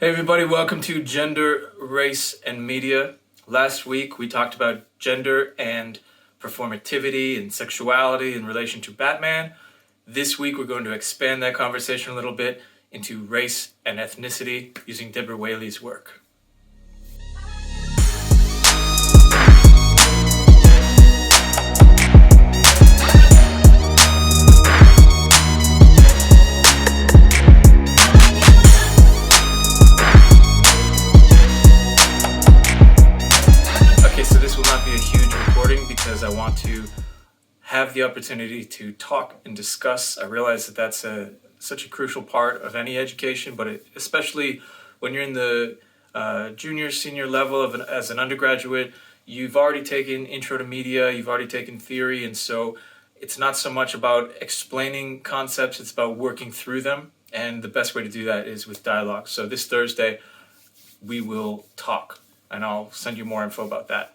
Hey everybody, welcome to Gender, Race, and Media. Last week we talked about gender and performativity and sexuality in relation to Batman. This week we're going to expand that conversation a little bit into race and ethnicity using Deborah Whaley's work. Because I want to have the opportunity to talk and discuss. I realize that that's such a crucial part of any education, but especially when you're in the junior, senior level as an undergraduate, you've already taken intro to media, you've already taken theory, and so it's not so much about explaining concepts, it's about working through them, and the best way to do that is with dialogue. So this Thursday, we will talk, and I'll send you more info about that.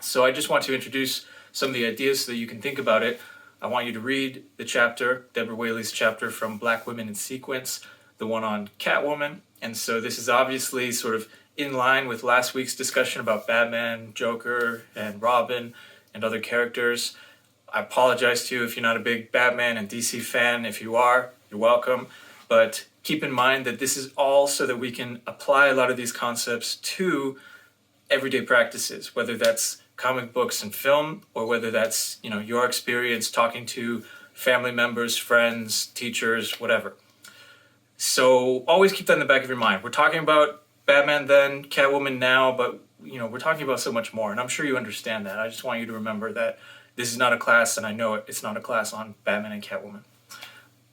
So I just want to introduce some of the ideas so that you can think about it. I want you to read the chapter, Deborah Whaley's chapter from Black Women in Sequence, the one on Catwoman. And so this is obviously sort of in line with last week's discussion about Batman, Joker, and Robin, and other characters. I apologize to you if you're not a big Batman and DC fan. If you are, you're welcome. But keep in mind that this is all so that we can apply a lot of these concepts to everyday practices, whether that's comic books and film, or whether that's your experience talking to family members, friends, teachers, whatever. So always keep that in the back of your mind. We're talking about Batman then, Catwoman now, but we're talking about so much more, and I'm sure you understand that. I just want you to remember that this is not a class, and I know it's not a class on Batman and Catwoman.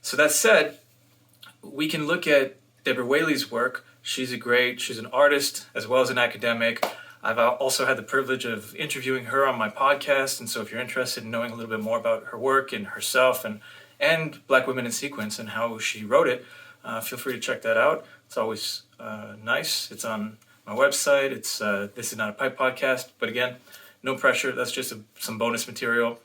So that said, we can look at Deborah Whaley's work. She's an artist as well as an academic. I've also had the privilege of interviewing her on my podcast, and so if you're interested in knowing a little bit more about her work and herself and Black Women in Sequence and how she wrote it, feel free to check that out. It's always nice. It's on my website. It's This Is Not a Pipe podcast, but again, no pressure. That's just some bonus material.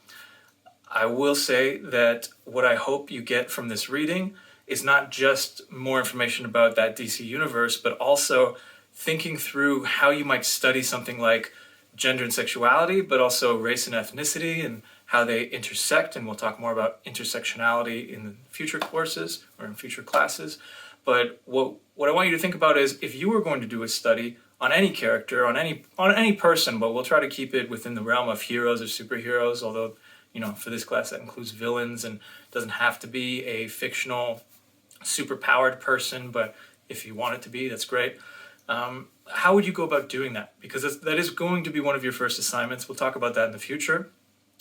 I will say that what I hope you get from this reading is not just more information about that DC universe, but also thinking through how you might study something like gender and sexuality, but also race and ethnicity and how they intersect. And we'll talk more about intersectionality in future courses or in future classes. But what I want you to think about is if you were going to do a study on any character, on any person, but we'll try to keep it within the realm of heroes or superheroes, although, for this class that includes villains and doesn't have to be a fictional, superpowered person, but if you want it to be, that's great. How would you go about doing that? Because that is going to be one of your first assignments. We'll talk about that in the future.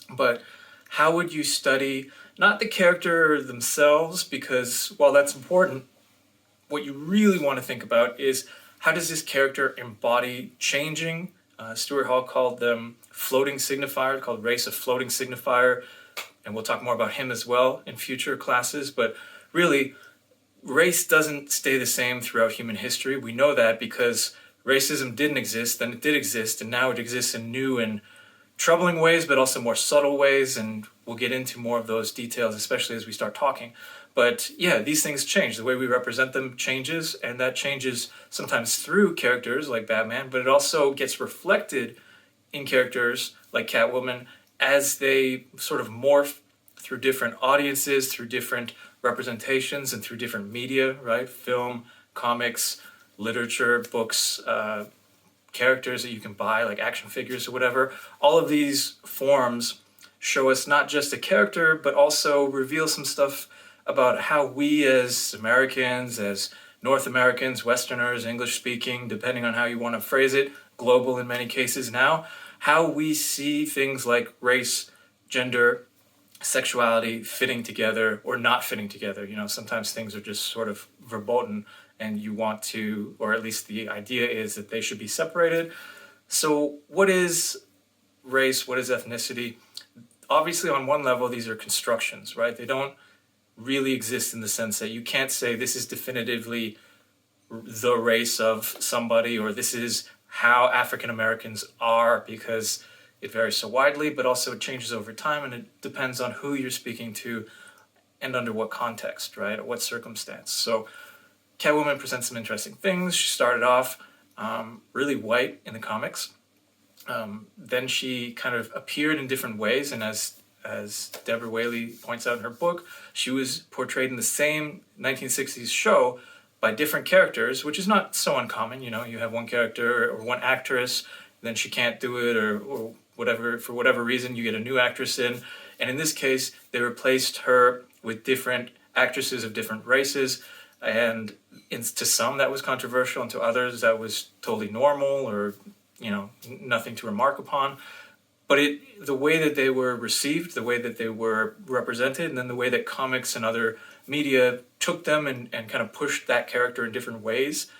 But how would you study, not the character themselves, because while that's important, what you really want to think about is how does this character embody changing? Stuart Hall called them floating signifier, called race a floating signifier. And we'll talk more about him as well in future classes. But really, race doesn't stay the same throughout human history. We know that because racism didn't exist, then it did exist, and now it exists in new and troubling ways, but also more subtle ways, and we'll get into more of those details, especially as we start talking. But yeah, these things change. The way we represent them changes, and that changes sometimes through characters like Batman, but it also gets reflected in characters like Catwoman as they sort of morph through different audiences, through different representations, and through different media, right? Film, comics, literature, books, characters that you can buy, like action figures or whatever. All of these forms show us not just a character, but also reveal some stuff about how we as Americans, as North Americans, Westerners, English speaking, depending on how you want to phrase it, global in many cases now, how we see things like race, gender, sexuality fitting together or not fitting together. Sometimes things are just sort of verboten and you want to, or at least the idea is that they should be separated. So what is race? What is ethnicity? Obviously, on one level, these are constructions, right? They don't really exist in the sense that you can't say this is definitively the race of somebody or this is how African Americans are, because it varies so widely, but also it changes over time, and it depends on who you're speaking to and under what context, right? Or what circumstance. So Catwoman presents some interesting things. She started off really white in the comics. Then she kind of appeared in different ways, and as Deborah Whaley points out in her book, she was portrayed in the same 1960s show by different characters, which is not so uncommon. You know, you have one character or one actress, then she can't do it, or whatever, for whatever reason, you get a new actress in. And in this case, they replaced her with different actresses of different races, and to some that was controversial, and to others that was totally normal, or nothing to remark upon. But the way that they were received, the way that they were represented, and then the way that comics and other media took them and kind of pushed that character in different ways,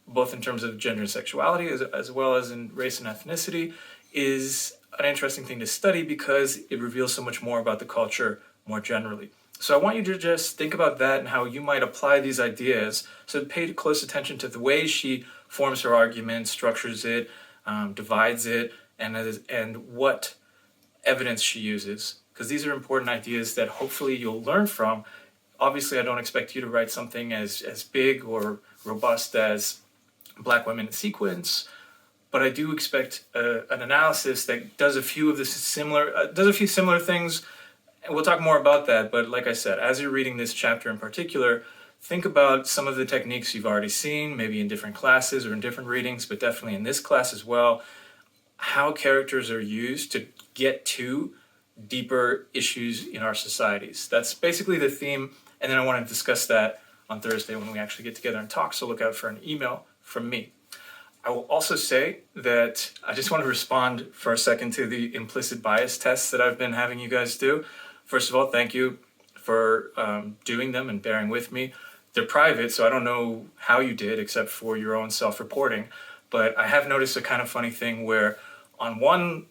both in terms of gender and sexuality as well as in race and ethnicity, is an interesting thing to study because it reveals so much more about the culture more generally. So I want you to just think about that and how you might apply these ideas. So pay close attention to the way she forms her argument, structures it, divides it, and what evidence she uses, because these are important ideas that hopefully you'll learn from. Obviously, I don't expect you to write something as big or robust as Black Women in Sequence, but I do expect an analysis that does a few similar things, and we'll talk more about that. But like I said, as you're reading this chapter in particular, think about some of the techniques you've already seen, maybe in different classes or in different readings, but definitely in this class as well, how characters are used to get to deeper issues in our societies. That's basically the theme, and then I want to discuss that on Thursday when we actually get together and talk, so look out for an email from me. I will also say that I just want to respond for a second to the implicit bias tests that I've been having you guys do. First of all, thank you for doing them and bearing with me. They're private, so I don't know how you did except for your own self-reporting, but I have noticed a kind of funny thing where on one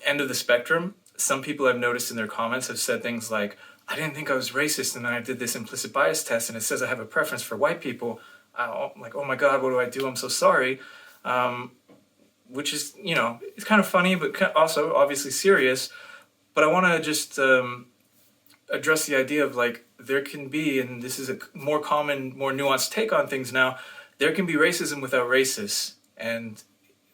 end of the spectrum, some people I've noticed in their comments have said things like, I didn't think I was racist, and then I did this implicit bias test, and it says I have a preference for white people. I'm like, oh my God, what do? I'm so sorry. Which is, it's kind of funny, but also obviously serious. But I want to just address the idea of there can be, and this is a more common, more nuanced take on things now, there can be racism without racists. And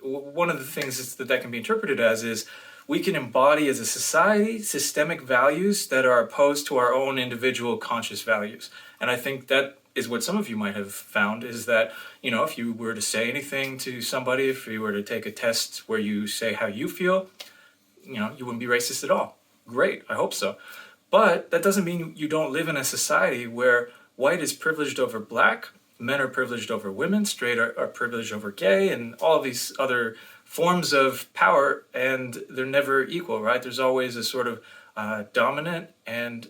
one of the things that can be interpreted as is we can embody as a society systemic values that are opposed to our own individual conscious values. And I think that is what some of you might have found, is that, if you were to say anything to somebody, if you were to take a test where you say how you feel, you wouldn't be racist at all. Great, I hope so. But that doesn't mean you don't live in a society where white is privileged over black, men are privileged over women, straight are privileged over gay, and all of these other forms of power, and they're never equal, right? There's always a sort of dominant and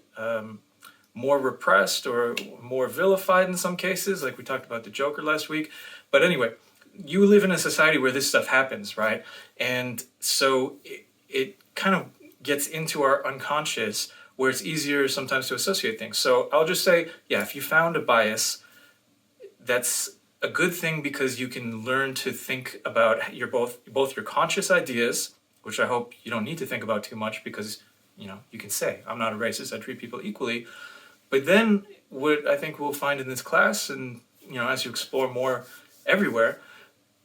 more repressed or more vilified in some cases, like we talked about the Joker last week. But anyway, you live in a society where this stuff happens, right? And so it kind of gets into our unconscious, where it's easier sometimes to associate things. So I'll just say, if you found a bias, that's a good thing, because you can learn to think about both your conscious ideas, which I hope you don't need to think about too much, because you can say, I'm not a racist, I treat people equally. But then what I think we'll find in this class, and as you explore more everywhere,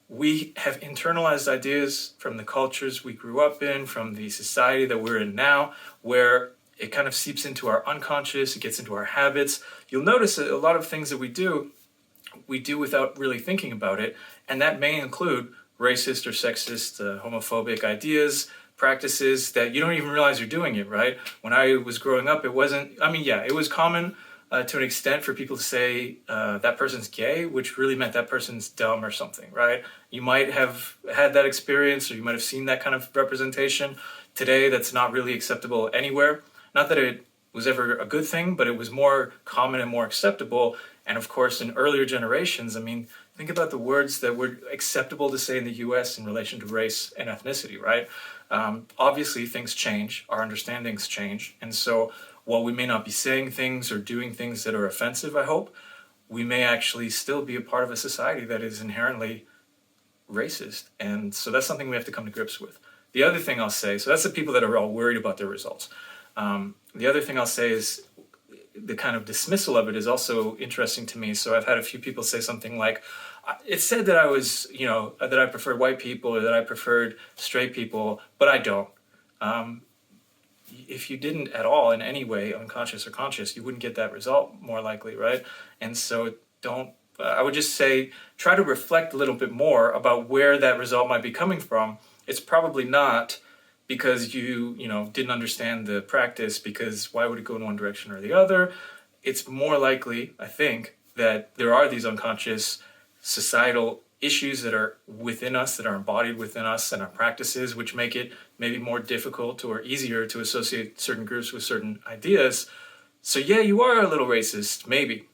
we have internalized ideas from the cultures we grew up in, from the society that we're in now, where it kind of seeps into our unconscious, it gets into our habits. You'll notice that a lot of things that we do without really thinking about it, and that may include racist or sexist, homophobic ideas, practices that you don't even realize you're doing it, right? When I was growing up, it was common to an extent for people to say that person's gay, which really meant that person's dumb or something, right? You might have had that experience, or you might have seen that kind of representation. Today, that's not really acceptable anywhere. Not that it was ever a good thing, but it was more common and more acceptable. And of course, in earlier generations, think about the words that were acceptable to say in the US in relation to race and ethnicity, right? Obviously, things change, our understandings change. And so while we may not be saying things or doing things that are offensive, I hope, we may actually still be a part of a society that is inherently racist. And so that's something we have to come to grips with. The other thing I'll say, so that's the people that are all worried about their results. The other thing I'll say is, the kind of dismissal of it is also interesting to me. So I've had a few people say something like, it said that I was, that I preferred white people or that I preferred straight people, but I don't. If you didn't at all in any way, unconscious or conscious, you wouldn't get that result more likely, right? And so I would just say, try to reflect a little bit more about where that result might be coming from. It's probably not because you didn't understand the practice, because why would it go in one direction or the other? It's more likely, I think, that there are these unconscious societal issues that are within us, that are embodied within us and our practices, which make it maybe more difficult or easier to associate certain groups with certain ideas. So yeah, you are a little racist, maybe.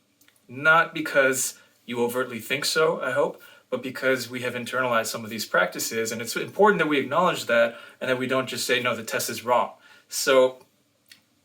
Not because you overtly think so, I hope, but because we have internalized some of these practices. And it's important that we acknowledge that and that we don't just say, no, the test is wrong. So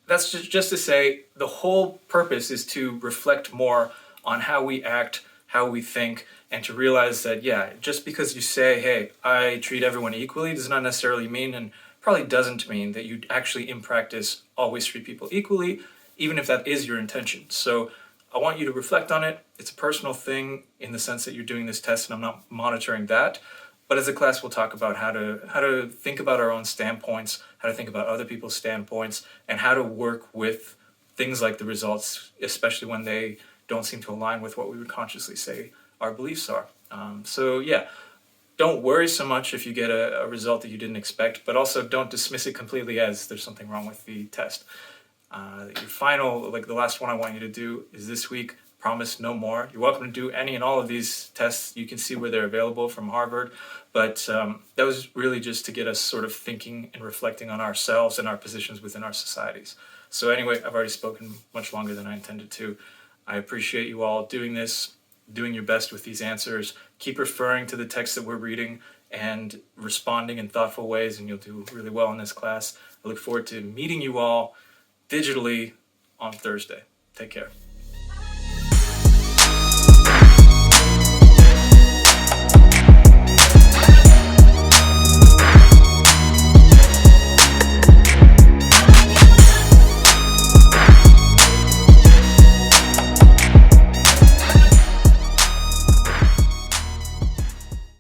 that's just to say the whole purpose is to reflect more on how we act, how we think, and to realize that, yeah, just because you say, hey, I treat everyone equally, does not necessarily mean, and probably doesn't mean, that you actually in practice always treat people equally, even if that is your intention. So I want you to reflect on it. It's a personal thing in the sense that you're doing this test and I'm not monitoring that. But as a class, we'll talk about how to think about our own standpoints, how to think about other people's standpoints, and how to work with things like the results, especially when they don't seem to align with what we would consciously say our beliefs are. So yeah, don't worry so much if you get a result that you didn't expect, but also don't dismiss it completely as there's something wrong with the test. Your final, the last one I want you to do is this week, Promise No More. You're welcome to do any and all of these tests. You can see where they're available from Harvard, but that was really just to get us sort of thinking and reflecting on ourselves and our positions within our societies. So anyway, I've already spoken much longer than I intended to. I appreciate you all doing this, doing your best with these answers. Keep referring to the text that we're reading and responding in thoughtful ways, and you'll do really well in this class. I look forward to meeting you all digitally on Thursday. Take care.